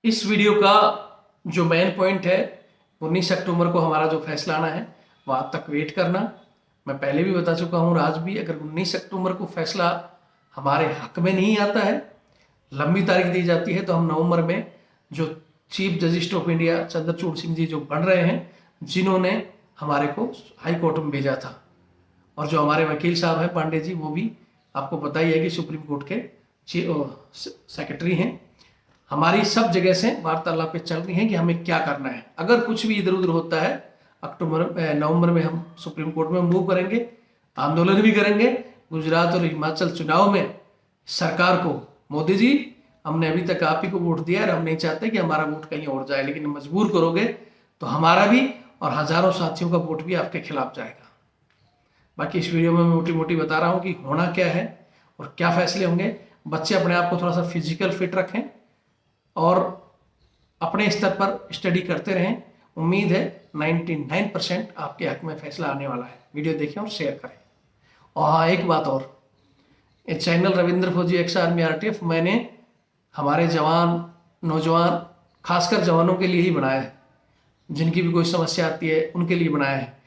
इस वीडियो का जो मेन पॉइंट है 19 अक्टूबर को हमारा जो फैसला आना है वहाँ तक वेट करना। मैं पहले भी बता चुका हूँ, आज भी, अगर 19 अक्टूबर को फैसला हमारे हक में नहीं आता है, लंबी तारीख दी जाती है, तो हम नवंबर में जो chief justice of India Chandrachud Singh ji जो बन रहे हैं, जिन्होंने हमारे को हाई कोर्ट में भेजा था, और जो हमारे वकील साहब हैं पांडे जी, वो भी आपको पता ही है कि सुप्रीम कोर्ट के सेक्रेटरी हैं। हमारी सब जगह से वार्तालाप चल रही है कि हमें क्या करना है। अगर कुछ भी इधर उधर होता है, नवंबर में हम सुप्रीम कोर्ट में मूव करेंगे, आंदोलन भी करेंगे। गुजरात और हिमाचल चुनाव में सरकार को, मोदी जी, हमने अभी तक आप ही को वोट दिया और हम नहीं चाहते कि हमारा वोट कहीं और जाए, लेकिन मजबूर करोगे तो हमारा भी और हजारों साथियों का वोट भी आपके खिलाफ जाएगा। बाकी इस वीडियो में मैं मोटी मोटी बता रहा हूँ कि होना क्या है और क्या फैसले होंगे। बच्चे अपने आप को थोड़ा सा फिजिकल फिट रखें और अपने स्तर पर स्टडी करते रहें। उम्मीद है 99% आपके हक में फैसला आने वाला है। वीडियो देखें और शेयर करें। और हाँ, एक बात और, ये चैनल रविंद्र फौजी एक्स आर्मी आरटीएफ मैंने हमारे जवान, नौजवान, खासकर जवानों के लिए ही बनाया है। जिनकी भी कोई समस्या आती है उनके लिए बनाया है।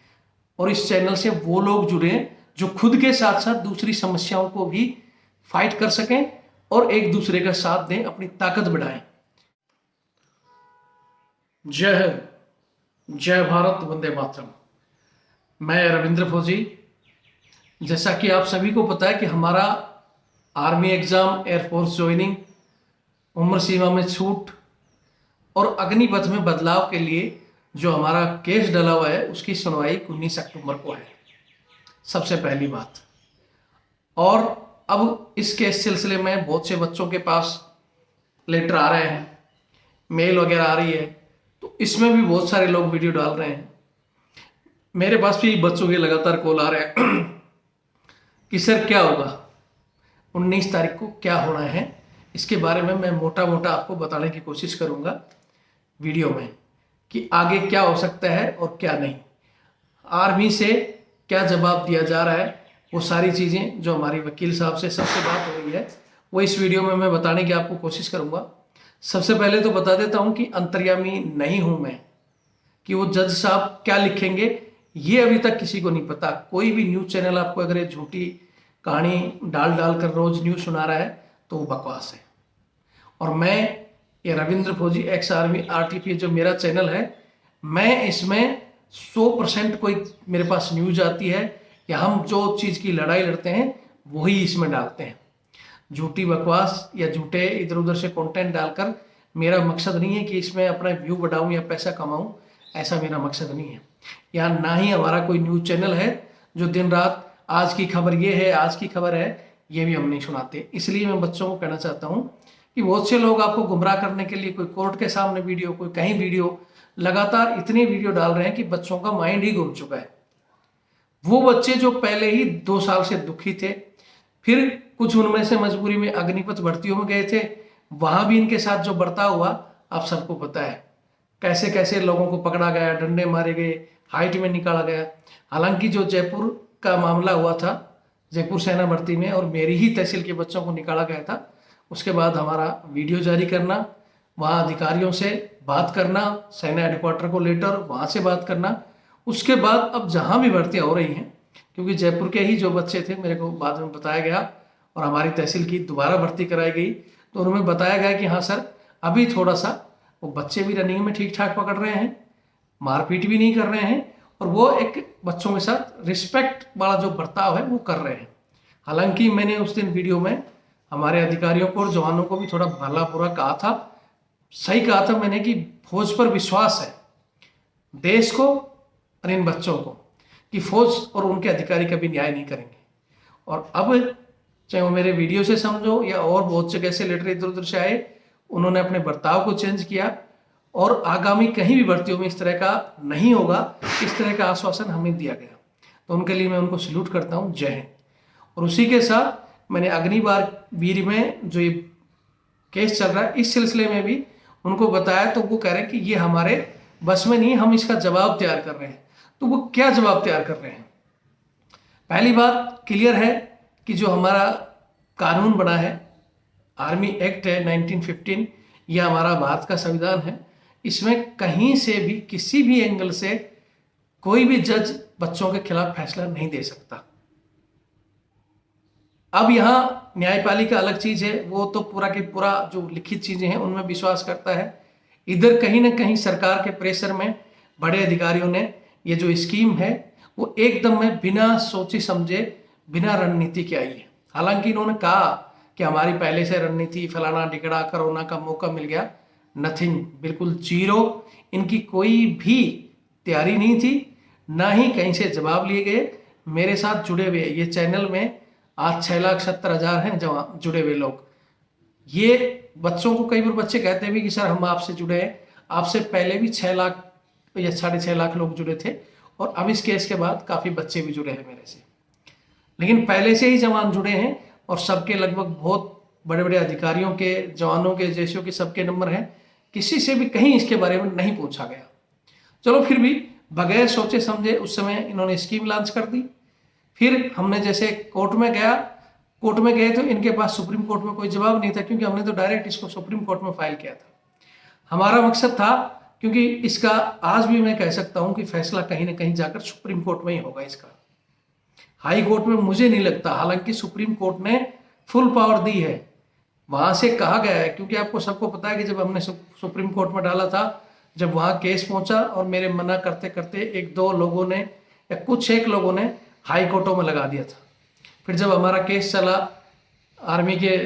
और इस चैनल से वो लोग जुड़े जो खुद के साथ साथ दूसरी समस्याओं को भी फाइट कर सकें और एक दूसरे का साथ दें, अपनी ताकत बढ़ाएं। जय हिंद, जय भारत, वंदे मातरम। मैं रविंद्र फौजी। जैसा कि आप सभी को पता है कि हमारा आर्मी एग्जाम, एयरफोर्स ज्वाइनिंग, उम्र सीमा में छूट और अग्निपथ में बदलाव के लिए जो हमारा केस डला हुआ है, उसकी सुनवाई 19 अक्टूबर को है, सबसे पहली बात। और अब इस केस सिलसिले में बहुत से बच्चों के पास लेटर आ रहे हैं, मेल वगैरह आ रही है, तो इसमें भी बहुत सारे लोग वीडियो डाल रहे हैं। मेरे पास भी बच्चों के लगातार कॉल आ रहे हैं कि सर क्या होगा, 19 तारीख को क्या होना है। इसके बारे में मैं मोटा मोटा आपको बताने की कोशिश करूंगा वीडियो में कि आगे क्या हो सकता है और क्या नहीं। आर्मी से क्या जवाब दिया जा रहा है, वो सारी चीज़ें जो हमारी वकील साहब से सबसे बात हो रही है, वो इस वीडियो में मैं बताने की आपको कोशिश करूंगा। सबसे पहले तो बता देता हूं कि अंतर्यामी नहीं हूं मैं, कि वो जज साहब क्या लिखेंगे ये अभी तक किसी को नहीं पता। कोई भी न्यूज़ चैनल आपको अगर ये झूठी कहानी डाल डाल कर रोज न्यूज़ सुना रहा है तो वो बकवास है। और मैं ये रविंद्र फौजी एक्स आर्मी आरटीपी जो मेरा चैनल है, मैं इसमें 100% कोई मेरे पास न्यूज़ आती है या हम जो चीज़ की लड़ाई लड़ते हैं वही इसमें डालते हैं। झूठी बकवास या झूठे इधर उधर से कंटेंट डालकर मेरा मकसद नहीं है कि इसमें अपना व्यू बढ़ाऊं या पैसा कमाऊं, ऐसा मेरा मकसद नहीं है। यहाँ ना ही हमारा कोई न्यूज़ चैनल है जो दिन रात आज की खबर ये है, आज की खबर है, ये भी हम नहीं सुनाते। इसलिए मैं बच्चों को कहना चाहता हूँ कि बहुत से लोग आपको गुमराह करने के लिए कोई कोर्ट के सामने वीडियो, कोई कहीं वीडियो, लगातार इतनी वीडियो डाल रहे हैं कि बच्चों का माइंड ही घूम चुका है। वो बच्चे जो पहले ही 2 साल से दुखी थे, फिर कुछ उनमें से मजबूरी में अग्निपथ भर्तियों में गए थे, वहां भी इनके साथ जो बर्ताव हुआ आप सबको पता है। कैसे कैसे लोगों को पकड़ा गया, डंडे मारे गए, हाइट में निकाला गया। हालांकि जो जयपुर का मामला हुआ था, जयपुर सेना भर्ती में, और मेरी ही तहसील के बच्चों को निकाला गया था, उसके बाद हमारा वीडियो जारी करना, वहाँ अधिकारियों से बात करना, सेना हेडक्वार्टर को लेटर, वहाँ से बात करना, उसके बाद अब जहाँ भी भर्तियाँ हो रही हैं, क्योंकि जयपुर के ही जो बच्चे थे, मेरे को बाद में बताया गया और हमारी तहसील की दोबारा भर्ती कराई गई, तो उन्हें बताया गया कि हाँ सर, अभी थोड़ा सा वो बच्चे भी रनिंग में ठीक ठाक पकड़ रहे हैं, मारपीट भी नहीं कर रहे हैं, और वो एक बच्चों के साथ रिस्पेक्ट वाला जो बर्ताव है वो कर रहे हैं। हालांकि मैंने उस दिन वीडियो में हमारे अधिकारियों को और जवानों को भी थोड़ा भला बुरा कहा था। सही कहा था मैंने कि फौज पर विश्वास है, देश को और इन बच्चों को, कि फौज और उनके अधिकारी कभी न्याय नहीं करेंगे। और अब चाहे वो मेरे वीडियो से समझो या और बहुत जगह से लेटर इधर उधर से आए, उन्होंने अपने बर्ताव को चेंज किया और आगामी कहीं भी भर्तियों में इस तरह का नहीं होगा, इस तरह का आश्वासन हमें दिया गया। तो उनके लिए मैं उनको सल्यूट करता हूँ। जय हिंद। और उसी के साथ मैंने अग्निबार वीर में जो ये केस चल रहा है, इस सिलसिले में भी उनको बताया, तो वो कह रहे हैं कि ये हमारे बस में नहीं, हम इसका जवाब तैयार कर रहे हैं। तो वो क्या जवाब तैयार कर रहे हैं? पहली बात क्लियर है कि जो हमारा कानून बना है, आर्मी एक्ट है 1915, ये हमारा भारत का संविधान है, इसमें कहीं से भी किसी भी एंगल से कोई भी जज बच्चों के खिलाफ फैसला नहीं दे सकता। अब यहाँ न्यायपालिका अलग चीज है, वो तो पूरा के पूरा जो लिखित चीजें हैं उनमें विश्वास करता है। इधर कहीं ना कहीं सरकार के प्रेशर में बड़े अधिकारियों ने ये जो स्कीम है वो एकदम में बिना सोचे समझे, बिना रणनीति के आई है। हालांकि इन्होंने कहा कि हमारी पहले से रणनीति फलाना टिकड़ा, कोरोना का मौका मिल गया, नथिंग, बिल्कुल जीरो। इनकी कोई भी तैयारी नहीं थी, ना ही कहीं से जवाब लिए गए। मेरे साथ जुड़े हुए ये चैनल में आज 6,70,000 हैं जुड़े हुए लोग। ये बच्चों को कई बार बच्चे कहते भी कि सर हम आपसे जुड़े हैं, आपसे पहले भी 6 लाख या 6.5 लाख लोग जुड़े थे, और अब इस केस के बाद काफी बच्चे भी जुड़े हैं मेरे से, लेकिन पहले से ही जवान जुड़े हैं और सबके लगभग बहुत बड़े बड़े अधिकारियों के, जवानों के, जैसों के सबके नंबर हैं। किसी से भी कहीं इसके बारे में नहीं पूछा गया। चलो फिर भी बगैर सोचे समझे उस समय इन्होंने स्कीम लॉन्च कर दी। फिर हमने जैसे कोर्ट में गए तो इनके पास सुप्रीम कोर्ट में कोई जवाब नहीं था, क्योंकि हमने तो डायरेक्ट इसको सुप्रीम कोर्ट में फाइल किया था। हमारा मकसद था, क्योंकि इसका आज भी मैं कह सकता हूं कि फैसला कहीं ना कहीं जाकर सुप्रीम कोर्ट में ही होगा इसका। हाई कोर्ट में मुझे नहीं लगता, हालांकि सुप्रीम कोर्ट ने फुल पावर दी है, वहां से कहा गया है। क्योंकि आपको सबको पता है कि जब हमने सुप्रीम कोर्ट में डाला था, जब वहां केस पहुंचा और मेरे मना करते करते एक लोगों ने हाई कोर्टों में लगा दिया था। फिर जब हमारा केस चला, आर्मी के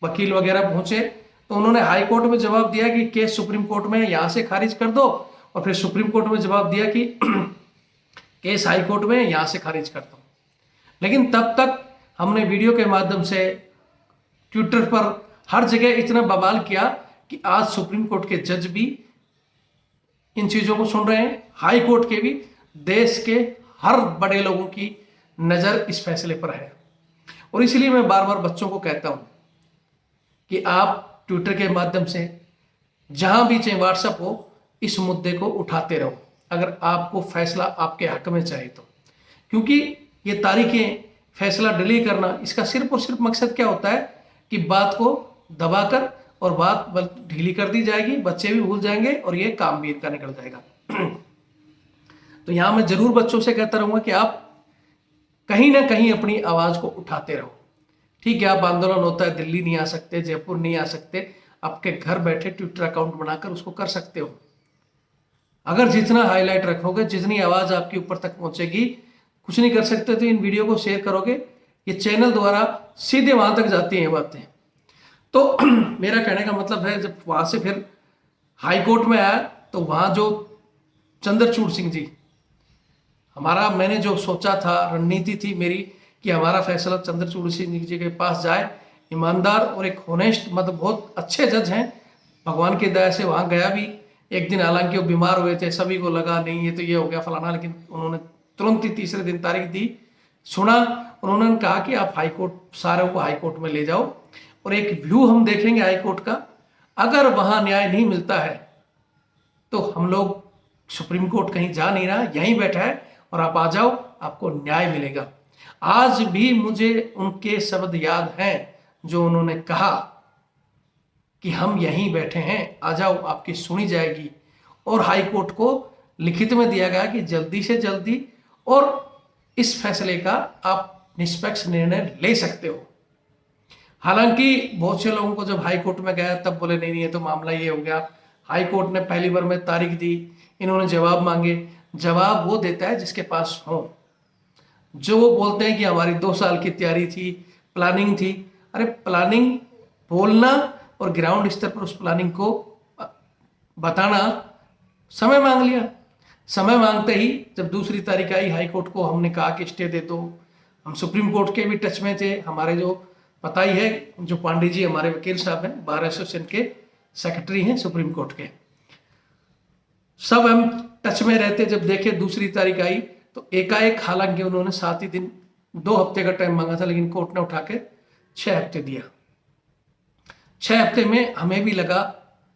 वकील वगैरह पहुंचे, तो उन्होंने हाई कोर्ट में जवाब दिया कि केस सुप्रीम कोर्ट में है, यहां से खारिज कर दो। और फिर सुप्रीम कोर्ट में जवाब दिया कि केस हाई कोर्ट में है, यहां से खारिज करता हूं। लेकिन तब तक हमने वीडियो के माध्यम से, ट्विटर पर, हर जगह इतना बवाल किया कि आज सुप्रीम कोर्ट के जज भी इन चीजों को सुन रहे हैं, हाई कोर्ट के भी, देश के हर बड़े लोगों की नजर इस फैसले पर है। और इसलिए मैं बार बार बच्चों को कहता हूं कि आप ट्विटर के माध्यम से, जहां भी चाहे व्हाट्सएप हो, इस मुद्दे को उठाते रहो, अगर आपको फैसला आपके हक में चाहिए तो। क्योंकि ये तारीखें, फैसला डिले करना, इसका सिर्फ और सिर्फ मकसद क्या होता है कि बात को दबाकर और बात ढीली कर दी जाएगी, बच्चे भी भूल जाएंगे और ये काम भी इनका निकल जाएगा। तो यहां मैं जरूर बच्चों से कहता रहूंगा कि आप कहीं ना कहीं अपनी आवाज को उठाते रहो। ठीक है, आप आंदोलन होता है, दिल्ली नहीं आ सकते, जयपुर नहीं आ सकते, आपके घर बैठे ट्विटर अकाउंट बनाकर उसको कर सकते हो। अगर जितना हाईलाइट रखोगे, जितनी आवाज आपके ऊपर तक पहुंचेगी, कुछ नहीं कर सकते तो इन वीडियो को शेयर करोगे, ये चैनल द्वारा सीधे वहां तक जाती हैं बातें। तो मेरा कहने का मतलब है, जब वहां से फिर हाई कोर्ट में आया तो वहां जो चंद्रचूड़ सिंह जी, मैंने जो सोचा था, रणनीति थी मेरी कि हमारा फैसला चंद्रचूड़ सिंह जी के पास जाए, ईमानदार और एक होनेस्ट, मतलब बहुत अच्छे जज हैं, भगवान की दया से वहां गया भी। एक दिन हालांकि वो बीमार हुए थे, सभी को लगा नहीं ये तो ये हो गया फलाना, लेकिन उन्होंने तुरंत ही तीसरे दिन तारीख दी, सुना। उन्होंने कहा कि आप हाई कोर्ट, सारों को हाई कोर्ट में ले जाओ और एक व्यू हम देखेंगे हाई कोर्ट का। अगर वहां न्याय नहीं मिलता है तो हम लोग, सुप्रीम कोर्ट कहीं जा नहीं रहा, यहीं बैठा है, और आप आ जाओ, आपको न्याय मिलेगा। आज भी मुझे उनके शब्द याद हैं जो उन्होंने कहा कि हम यहीं बैठे हैं, आ जाओ, आपकी सुनी जाएगी। और हाई कोर्ट को लिखित में दिया गया कि जल्दी से जल्दी और इस फैसले का आप निष्पक्ष निर्णय ले सकते हो। हालांकि बहुत से लोगों को जब हाई कोर्ट में गया तब बोले नहीं ये तो मामला ये हो गया। हाई कोर्ट ने पहली बार में तारीख दी, इन्होंने जवाब मांगे। जवाब वो देता है जिसके पास हो। जो वो बोलते हैं कि हमारी 2 साल की तैयारी थी, प्लानिंग थी, अरे प्लानिंग बोलना और ग्राउंड स्तर पर उस प्लानिंग को बताना समय मांग लिया। समय मांगते ही जब दूसरी तारीख आई हाई कोर्ट को, हमने कहा कि स्टे दे दो। हम सुप्रीम कोर्ट के भी टच में थे, हमारे जो पता ही है, जो पांडे जी हमारे वकील साहब हैं, बार एसोसिएशन के सेक्रेटरी हैं सुप्रीम कोर्ट के, सब हम टच में रहते। जब देखे दूसरी तारीख आई तो एकाएक, हालांकि उन्होंने 7 ही दिन, 2 हफ्ते का टाइम मांगा था, लेकिन कोर्ट ने उठा के 6 हफ्ते दिया। 6 हफ्ते में हमें भी लगा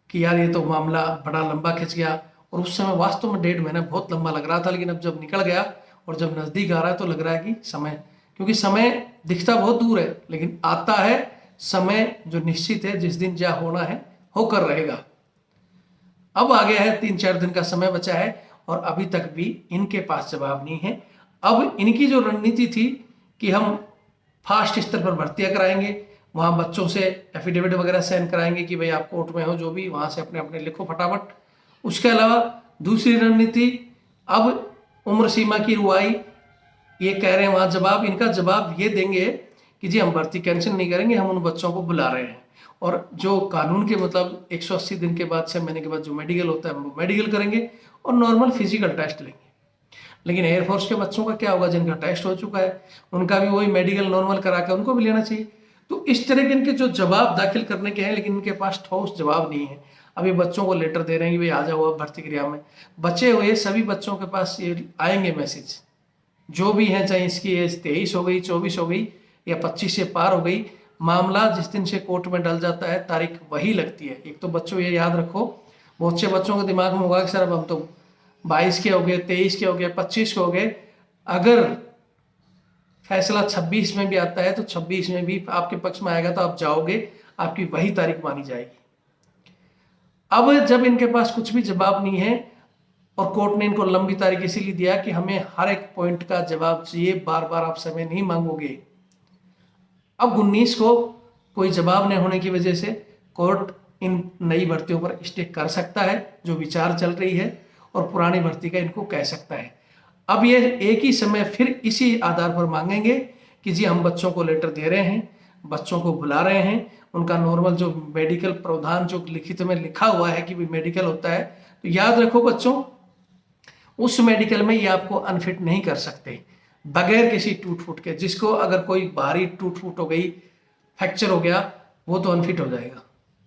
कि यार ये तो मामला बड़ा लंबा खिंच गया, और उस समय वास्तव में 1.5 महीना बहुत लंबा लग रहा था। लेकिन अब जब निकल गया और जब नजदीक आ रहा है तो लग रहा है कि समय, क्योंकि समय दिखता बहुत दूर है लेकिन आता है समय जो निश्चित है, जिस दिन जहाँ होना है होकर रहेगा। अब आ गया है 3-4 दिन का समय बचा है और अभी तक भी इनके पास जवाब नहीं है। अब इनकी जो रणनीति थी कि हम फास्ट स्तर पर भर्तियां कराएंगे, वहाँ बच्चों से एफिडेविट वगैरह साइन कराएंगे कि भाई आप कोर्ट में हो, जो भी वहाँ से अपने अपने लिखो फटाफट। उसके अलावा दूसरी रणनीति, अब उम्र सीमा की रुआई, ये कह रहे हैं वहाँ जवाब, इनका जवाब ये देंगे कि जी हम भर्ती कैंसिल नहीं करेंगे, हम उन बच्चों को बुला रहे हैं। और जो कानून के मतलब 180 दिन के बाद, 6 महीने के बाद जो मेडिकल होता है वो मेडिकल करेंगे और नॉर्मल फिजिकल टेस्ट लेंगे। लेकिन एयरफोर्स के बच्चों का क्या होगा, जिनका टेस्ट हो चुका है उनका भी वही मेडिकल नॉर्मल करा के उनको भी लेना चाहिए। तो इस तरह के इनके जो जवाब दाखिल करने के हैं, लेकिन इनके पास ठोस जवाब नहीं है। अभी बच्चों को लेटर दे रहे हैं कि भाई आ जाओ आप भर्ती क्रिया में। बचे हुए सभी बच्चों के पास ये आएंगे मैसेज, जो भी है, चाहे इसकी एज 23 हो गई, 24 हो गई या 25 से पार हो गई, मामला जिस दिन से कोर्ट में डल जाता है तारीख वही लगती है। एक तो बच्चों ये याद रखो, बहुत से बच्चों के दिमाग में होगा कि सर अब हम तो 22 के हो गए, 23 के हो गए, 25 के हो गए, अगर फैसला 26 में भी आता है तो 26 में भी आपके पक्ष में आएगा तो आप जाओगे, आपकी वही तारीख मानी जाएगी। अब जब इनके पास कुछ भी जवाब नहीं है और कोर्ट ने इनको लंबी तारीख इसीलिए दिया कि हमें हर एक पॉइंट का जवाब चाहिए, बार बार आप समय नहीं मांगोगे। अब 19 को कोई जवाब नहीं होने की वजह से कोर्ट इन नई भर्तियों पर स्टे कर सकता है जो विचार चल रही है, और पुरानी भर्ती का इनको कह सकता है। अब ये एक ही समय फिर इसी आधार पर मांगेंगे कि जी हम बच्चों को लेटर दे रहे हैं, बच्चों को बुला रहे हैं, उनका नॉर्मल जो मेडिकल प्रावधान जो लिखित में लिखा हुआ है कि भी मेडिकल होता है, तो याद रखो बच्चों, उस मेडिकल में ये आपको अनफिट नहीं कर सकते बगैर किसी टूट फूट के। जिसको अगर कोई भारी टूट फूट हो गई, फ्रैक्चर हो गया, वो तो अनफिट हो जाएगा,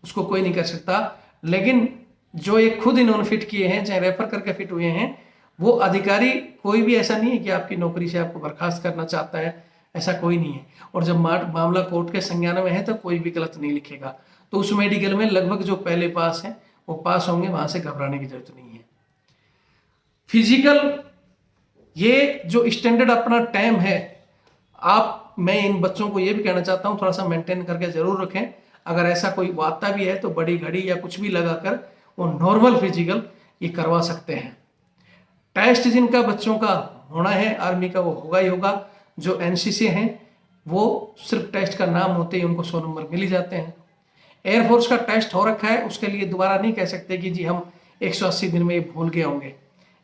उसको कोई नहीं कर सकता। लेकिन जो ये खुद इन्होंने फिट किए हैं, चाहे रेफर करके फिट हुए हैं, वो अधिकारी कोई भी ऐसा नहीं है कि आपकी नौकरी से आपको बर्खास्त करना चाहता है, ऐसा कोई नहीं है। और जब मामला कोर्ट के संज्ञान में है तो कोई भी गलत नहीं लिखेगा। तो उस मेडिकल में लगभग जो पहले पास हैं वो पास होंगे, वहां से घबराने की जरूरत नहीं है। फिजिकल, ये जो स्टैंडर्ड अपना टाइम है, मैं इन बच्चों को ये भी कहना चाहता हूँ थोड़ा सा मेंटेन करके जरूर रखें। अगर ऐसा कोई आता भी है तो बड़ी घड़ी या कुछ भी लगाकर वो नॉर्मल फिजिकल ये करवा सकते हैं। टेस्ट जिनका बच्चों का होना है आर्मी का, वो होगा ही होगा। जो एनसीसी हैं वो सिर्फ टेस्ट का नाम होते ही उनको 100 नंबर मिल ही जाते हैं। एयरफोर्स का टेस्ट हो रखा है, उसके लिए दोबारा नहीं कह सकते कि जी हम 180 दिन में ये भूल गए होंगे,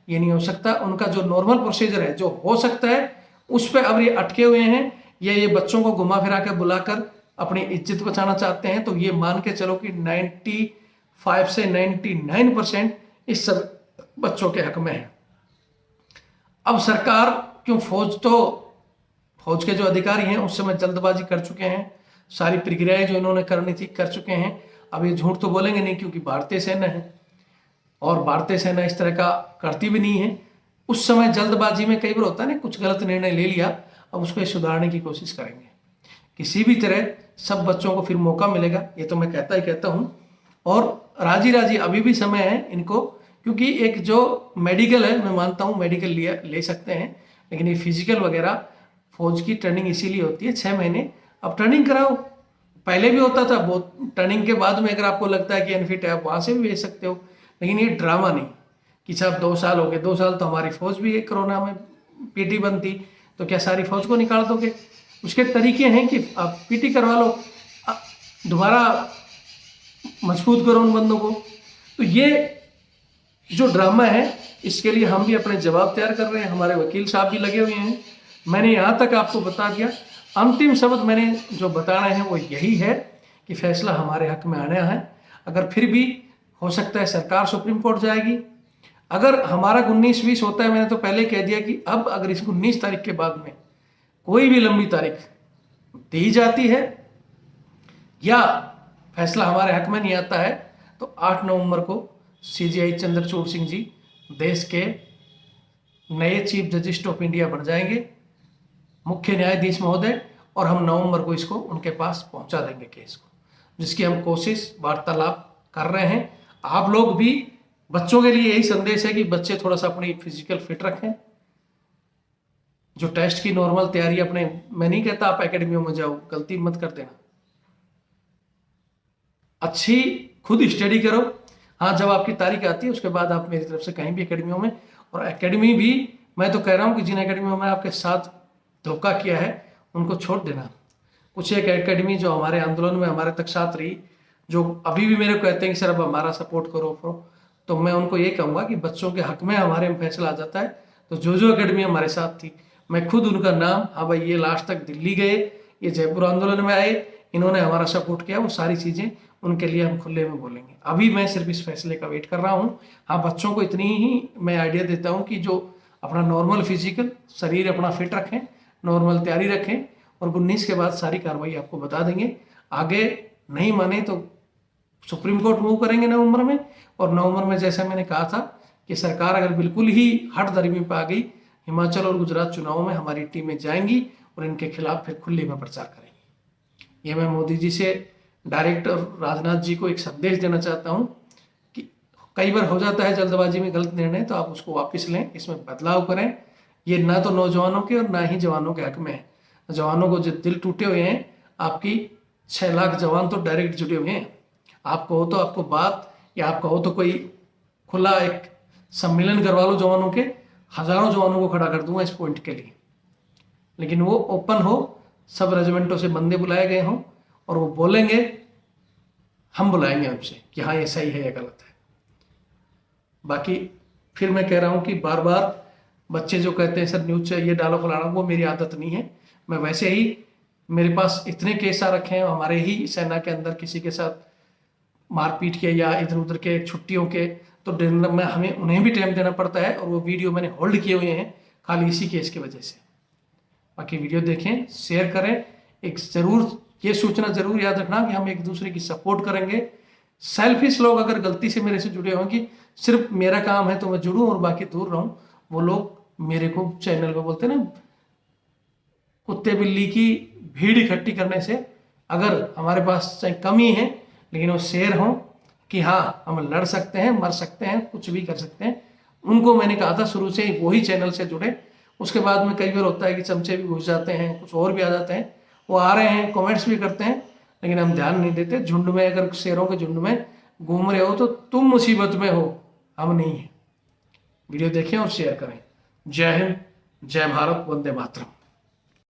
ये नहीं हो सकता। उनका जो नॉर्मल प्रोसीजर है, जो हो सकता है उस पर अब ये अटके हुए हैं, या ये बच्चों को घुमा फिरा कर बुलाकर अपनी इज्जत बचाना चाहते हैं। तो ये मान के चलो कि 95 से 99% इस सब बच्चों के हक में है। अब सरकार क्यों, फौज के जो अधिकारी हैं उस समय जल्दबाजी कर चुके हैं, सारी प्रक्रियाएं जो इन्होंने करनी थी कर चुके हैं। अब ये झूठ तो बोलेंगे नहीं, क्योंकि भारतीय सेना है और भारतीय सेना इस तरह का करती भी नहीं है। उस समय जल्दबाजी में कई बार होता है ना, कुछ गलत निर्णय ले लिया, अब उसको सुधारने की कोशिश करेंगे किसी भी तरह। सब बच्चों को फिर मौका मिलेगा, ये तो मैं कहता हूँ। और राजी राजी अभी भी समय है इनको, क्योंकि एक जो मेडिकल है, मैं मानता हूँ मेडिकल ले सकते हैं, लेकिन ये फिजिकल वगैरह फौज की ट्रेनिंग इसीलिए होती है 6 महीने। अब ट्रेनिंग कराओ, पहले भी होता था बहुत, ट्रेनिंग के बाद में अगर आपको लगता है कि अनफिट है आप वहाँ से भी भेज सकते हो। लेकिन ये ड्रामा नहीं कि साहब 2 साल हो गए, 2 साल तो हमारी फौज भी कोरोना में पीटी बंद थी, तो क्या सारी फौज को निकाल दोगे? उसके तरीके हैं कि आप पीटी करवा लो, दोबारा मजबूत करो उन बंदों को। तो ये जो ड्रामा है, इसके लिए हम भी अपने जवाब तैयार कर रहे हैं, हमारे वकील साहब भी लगे हुए हैं। मैंने यहाँ तक आपको बता दिया, अंतिम शब्द मैंने जो बताना है वो यही है कि फैसला हमारे हक में आना है। अगर फिर भी हो सकता है सरकार सुप्रीम कोर्ट जाएगी। अगर हमारा 19-20 होता है, मैंने तो पहले कह दिया कि अब अगर इस 19 तारीख के बाद में कोई भी लंबी तारीख दी जाती है या फैसला हमारे हक में नहीं आता है, तो 8 नवंबर को CJI चंद्रचूड़ सिंह जी देश के नए चीफ जस्टिस ऑफ इंडिया बन जाएंगे, मुख्य न्यायाधीश महोदय, और हम नवंबर को इसको उनके पास पहुंचा देंगे केस को, जिसकी हम कोशिश वार्तालाप कर रहे हैं। आप लोग भी, बच्चों के लिए यही संदेश है कि बच्चे थोड़ा सा अपनी फिजिकल फिट रखें। जो टेस्ट की नॉर्मल तैयारी अपने, मैं नहीं कहता आप एकेडमियों में जाओ, गलती मत कर देना। अच्छी खुद स्टडी करो। हाँ, जब आपकी तारीख आती है उसके बाद आप मेरी तरफ से कहीं भी एकेडमियों में, और एकेडमी भी मैं तो कह रहा हूँ कि जिन एकेडमियों में आपके साथ धोखा किया है उनको छोड़ देना। कुछ एक एकेडमी जो हमारे आंदोलन में हमारे तक साथ रही, जो अभी भी मेरे को कहते हैं कि सर अब हमारा सपोर्ट करो, तो मैं उनको ये कहूँगा कि बच्चों के हक में हमारे में फैसला आ जाता है। तो जो जो अकेडमी हमारे साथ थी, मैं खुद उनका नाम, हाँ भाई ये लास्ट तक दिल्ली गए, ये जयपुर आंदोलन में आए, इन्होंने हमारा सपोर्ट किया, वो सारी चीज़ें उनके लिए हम खुले में बोलेंगे। अभी मैं सिर्फ इस फैसले का वेट कर रहा हूँ। हाँ, बच्चों को इतनी ही मैं आइडिया देता हूँ कि जो अपना नॉर्मल फिजिकल शरीर अपना फिट रखें, नॉर्मल तैयारी रखें, और 19 के बाद सारी कार्रवाई आपको बता देंगे। आगे नहीं माने तो सुप्रीम कोर्ट मूव करेंगे नवंबर में, और नवंबर में जैसा मैंने कहा था कि सरकार अगर बिल्कुल ही हट दरमी पे आ गई, हिमाचल और गुजरात चुनावों में हमारी टीमें जाएंगी और इनके खिलाफ फिर खुले में प्रचार करेंगी। ये मैं मोदी जी से डायरेक्ट और राजनाथ जी को एक संदेश देना चाहता हूँ कि कई बार हो जाता है जल्दबाजी में गलत निर्णय, तो आप उसको वापस लें, इसमें बदलाव करें। ये ना तो नौजवानों के और ना ही जवानों के हक में है। जवानों को जो दिल टूटे हुए हैं, आपकी 6 लाख जवान तो डायरेक्ट जुड़े हुए हैं। आप कहो तो आपको बात, या आप कहो तो कोई खुला एक सम्मेलन करवा लो जवानों के, हजारों जवानों को खड़ा कर दूंगा इस पॉइंट के लिए। लेकिन वो ओपन हो, सब रेजिमेंटों से बंदे बुलाए गए हों, और वो बोलेंगे, हम बुलाएंगे उनसे कि हाँ ये सही है या गलत है। बाकी फिर मैं कह रहा हूँ कि बार बार बच्चे जो कहते हैं सर न्यूज चाहिए डालो फलाना, वो मेरी आदत नहीं है। मैं वैसे ही, मेरे पास इतने केस आ रखे हैं हमारे ही सेना के अंदर किसी के साथ मारपीट के या इधर उधर के छुट्टियों के, तो में हमें उन्हें भी टाइम देना पड़ता है, और वो वीडियो मैंने होल्ड किए हुए हैं खाली इसी केस की वजह से। बाकी वीडियो देखें, शेयर करें। एक ज़रूर ये सूचना ज़रूर याद रखना कि हम एक दूसरे की सपोर्ट करेंगे। सेल्फिश लोग अगर गलती से मेरे से जुड़े हों कि सिर्फ मेरा काम है तो मैं जुड़ूं और बाकी दूर रहूं, वो लोग मेरे को चैनल पे बोलते हैं ना, कुत्ते बिल्ली की भीड़ इकट्ठी करने से, अगर हमारे पास चाहे कमी है लेकिन वो शेर हों कि हाँ हम लड़ सकते हैं, मर सकते हैं, कुछ भी कर सकते हैं, उनको मैंने कहा था शुरू से ही वही चैनल से जुड़े। उसके बाद में कई बार होता है कि चमचे भी घुस जाते हैं, कुछ और भी आ जाते हैं, वो आ रहे हैं, कमेंट्स भी करते हैं, लेकिन हम ध्यान नहीं देते। झुंड में अगर शेरों के झुंड में घूम रहे हो तो तुम मुसीबत में हो, हम नहीं है। वीडियो देखें और शेयर करें। जय हिंद, जय भारत, वंदे मातरम।